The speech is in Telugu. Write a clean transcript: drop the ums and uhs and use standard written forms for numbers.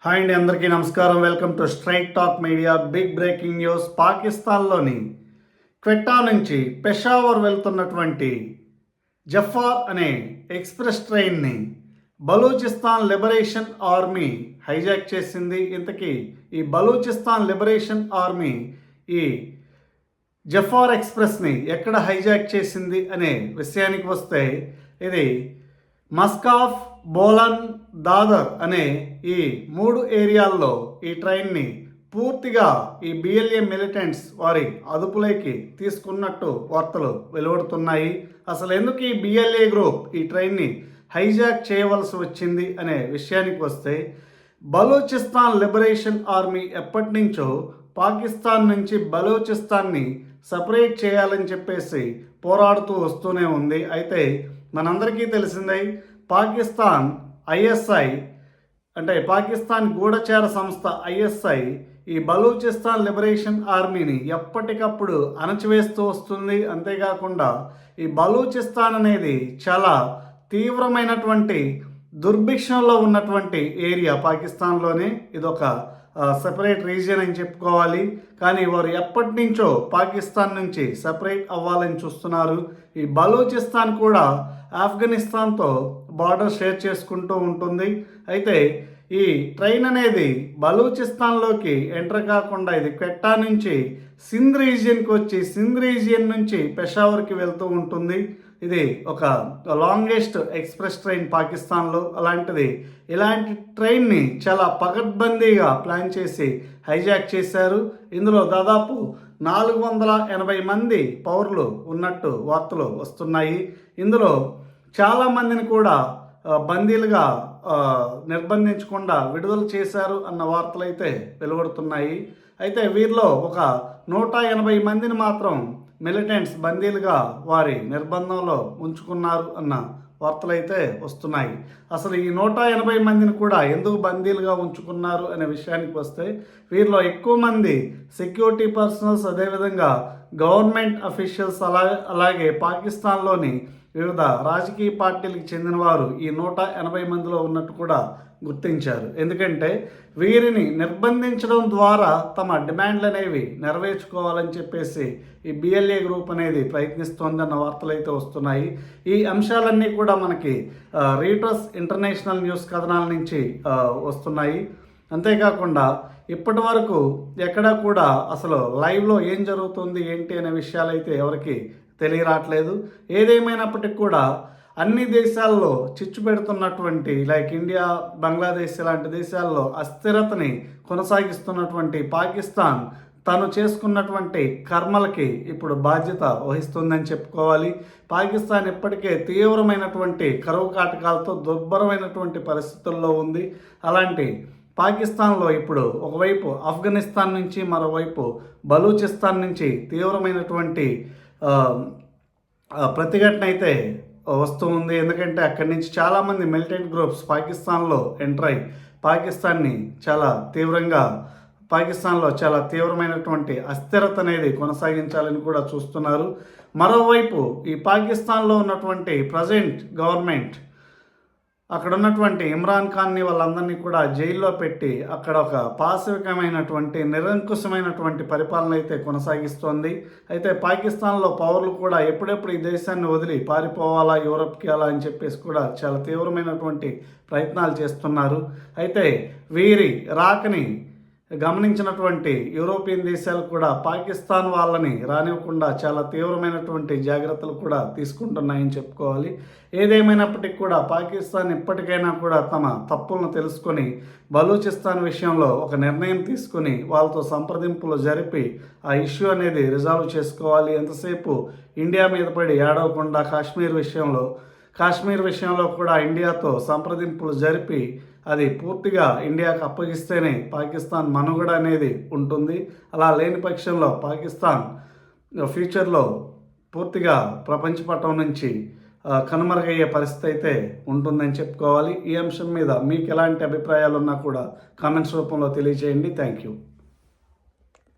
హాయ్ అండి, అందరికీ నమస్కారం. Welcome to straight talk media. Big breaking news. పాకిస్తాన్లోని క్వెట్టా నుంచి పెషావర్ వెళ్తున్నటువంటి జఫార్ అనే ఎక్స్ప్రెస్ ట్రైన్ని బలూచిస్తాన్ లిబరేషన్ ఆర్మీ హైజాక్ చేసింది. ఇంతకీ ఈ బలూచిస్తాన్ లిబరేషన్ ఆర్మీ ఈ జఫార్ ఎక్స్ప్రెస్ని ఎక్కడ హైజాక్ చేసింది అనే విషయానికి వస్తే, ఇది మస్కాఫ్, బోలన్, దాదర్ అనే ఈ 3 ఏరియాల్లో ఈ ట్రైన్ని పూర్తిగా ఈ బిఎల్ఏ మిలిటెంట్స్ వారి అదుపులోకి తీసుకున్నట్టు వార్తలు వెలువడుతున్నాయి. అసలు ఎందుకు ఈ బిఎల్ఏ గ్రూప్ ఈ ట్రైన్ని హైజాక్ చేయవలసి వచ్చింది అనే విషయానికి వస్తే, బలూచిస్తాన్ లిబరేషన్ ఆర్మీ ఎప్పటి నుంచో పాకిస్తాన్ నుంచి బలూచిస్తాన్ని సపరేట్ చేయాలని చెప్పేసి పోరాడుతూ వస్తూనే ఉంది. అయితే మనందరికీ తెలిసిందే, పాకిస్తాన్ ఐఎస్ఐ అంటే పాకిస్తాన్ గూఢచార సంస్థ ఐఎస్ఐ ఈ బలూచిస్తాన్ లిబరేషన్ ఆర్మీని ఎప్పటికప్పుడు అణచివేస్తూ వస్తుంది. అంతేకాకుండా ఈ బలూచిస్తాన్ అనేది చాలా తీవ్రమైనటువంటి దుర్భిక్షంలో ఉన్నటువంటి ఏరియా పాకిస్తాన్లోనే. ఇదొక సెపరేట్ రీజియన్ అని చెప్పుకోవాలి. కానీ వారు ఎప్పటి నుంచో పాకిస్తాన్ నుంచి సెపరేట్ అవ్వాలని చూస్తున్నారు. ఈ బలూచిస్తాన్ కూడా ఆఫ్ఘనిస్తాన్తో బార్డర్ షేర్ చేసుకుంటూ ఉంటుంది. అయితే ఈ ట్రైన్ అనేది బలూచిస్తాన్లోకి ఎంటర్ కాకుండా ఇది క్వెట్టా నుంచి సింధ్ రీజియన్కి వచ్చి సింధ్ రీజియన్ నుంచి పెషావర్కి వెళ్తూ ఉంటుంది. ఇది ఒక లాంగెస్ట్ ఎక్స్ప్రెస్ ట్రైన్ పాకిస్తాన్లో. ఇలాంటి ట్రైన్ని చాలా పకడ్బందీగా ప్లాన్ చేసి హైజాక్ చేశారు. ఇందులో దాదాపు 480 మంది పౌరులు ఉన్నట్టు వార్తలు వస్తున్నాయి. ఇందులో చాలామందిని కూడా బందీలుగా నిర్బంధించకుండా విడుదల చేశారు అన్న వార్తలు అయితే వెలువడుతున్నాయి. అయితే వీరిలో ఒక 180 మందిని మాత్రం మిలిటెంట్స్ బందీలుగా వారి నిర్బంధంలో ఉంచుకున్నారు అన్న వార్తలు అయితే వస్తున్నాయి. అసలు ఈ 180 మందిని కూడా ఎందుకు బందీలుగా ఉంచుకున్నారు అనే విషయానికి వస్తే, వీరిలో ఎక్కువ మంది సెక్యూరిటీ పర్సనల్స్, అదేవిధంగా గవర్నమెంట్ అఫీషియల్స్, అలాగే పాకిస్తాన్లోని వివిధ రాజకీయ పార్టీలకు చెందిన వారు ఈ 180 మందిలో ఉన్నట్టు కూడా గుర్తించారు. ఎందుకంటే వీరిని నిర్బంధించడం ద్వారా తమ డిమాండ్లు అనేవి నెరవేర్చుకోవాలని చెప్పేసి ఈ బిఎల్ఏ గ్రూప్ అనేది ప్రయత్నిస్తోందన్న వార్తలు అయితే వస్తున్నాయి. ఈ అంశాలన్నీ కూడా మనకి రీటర్స్ ఇంటర్నేషనల్ న్యూస్ కథనాల నుంచి వస్తున్నాయి. అంతేకాకుండా ఇప్పటి వరకు ఎక్కడా కూడా అసలు లైవ్లో ఏం జరుగుతుంది ఏంటి అనే విషయాలు అయితే ఎవరికి తెలియరాట్లేదు. ఏదేమైనప్పటికీ కూడా అన్ని దేశాల్లో చిచ్చు పెడుతున్నటువంటి లైక్ ఇండియా, బంగ్లాదేశ్ లాంటి దేశాల్లో అస్థిరతని కొనసాగిస్తున్నటువంటి పాకిస్తాన్ తను చేసుకున్నటువంటి కర్మలకి ఇప్పుడు బాధ్యత వహిస్తుందని చెప్పుకోవాలి. పాకిస్తాన్ ఇప్పటికే తీవ్రమైనటువంటి కరువు కాటకాలతో దుర్భరమైనటువంటి పరిస్థితుల్లో ఉంది. అలాంటి పాకిస్తాన్లో ఇప్పుడు ఒకవైపు ఆఫ్ఘనిస్తాన్ నుంచి, మరోవైపు బలూచిస్తాన్ నుంచి తీవ్రమైనటువంటి ప్రతిఘటన అయితే వస్తూ ఉంది. ఎందుకంటే అక్కడి నుంచి చాలామంది మిలిటెంట్ గ్రూప్స్ పాకిస్తాన్లో ఎంటర్ అయి పాకిస్తాన్లో చాలా తీవ్రమైనటువంటి అస్థిరత అనేది కొనసాగించాలని కూడా చూస్తున్నారు. మరోవైపు ఈ పాకిస్తాన్లో ఉన్నటువంటి ప్రజెంట్ గవర్నమెంట్ అక్కడ ఉన్నటువంటి ఇమ్రాన్ ఖాన్ని వాళ్ళందరినీ కూడా జైల్లో పెట్టి అక్కడ ఒక పాశవికమైనటువంటి నిరంకుశమైనటువంటి పరిపాలన అయితే కొనసాగిస్తోంది. అయితే పాకిస్తాన్లో పౌరులు కూడా ఎప్పుడెప్పుడు ఈ దేశాన్ని వదిలి పారిపోవాలా, యూరప్కి అలా అని చెప్పేసి కూడా చాలా తీవ్రమైనటువంటి ప్రయత్నాలు చేస్తున్నారు. అయితే వీరి రాకని గమనించినటువంటి యూరోపియన్ దేశాలు కూడా పాకిస్తాన్ వాళ్ళని రానివ్వకుండా చాలా తీవ్రమైనటువంటి జాగ్రత్తలు కూడా తీసుకుంటున్నాయని చెప్పుకోవాలి. ఏదేమైనప్పటికీ కూడా పాకిస్తాన్ ఇప్పటికైనా కూడా తమ తప్పులను తెలుసుకొని బలూచిస్తాన్ విషయంలో ఒక నిర్ణయం తీసుకొని వాళ్ళతో సంప్రదింపులు జరిపి ఆ ఇష్యూ అనేది రిజాల్వ్ చేసుకోవాలి. ఎంతసేపు ఇండియా మీద పడి ఏడవకుండా కాశ్మీర్ విషయంలో కూడా ఇండియాతో సంప్రదింపులు జరిపి అది పూర్తిగా ఇండియాకు అప్పగిస్తేనే పాకిస్తాన్ మనుగడ అనేది ఉంటుంది. అలా లేని పక్షంలో పాకిస్తాన్ ఫ్యూచర్లో పూర్తిగా ప్రపంచ పటం నుంచి కనుమరుగయ్యే పరిస్థితి అయితే ఉంటుందని చెప్పుకోవాలి. ఈ అంశం మీద మీకు ఎలాంటి అభిప్రాయాలు ఉన్నా కూడా కామెంట్స్ రూపంలో తెలియజేయండి. Thank you.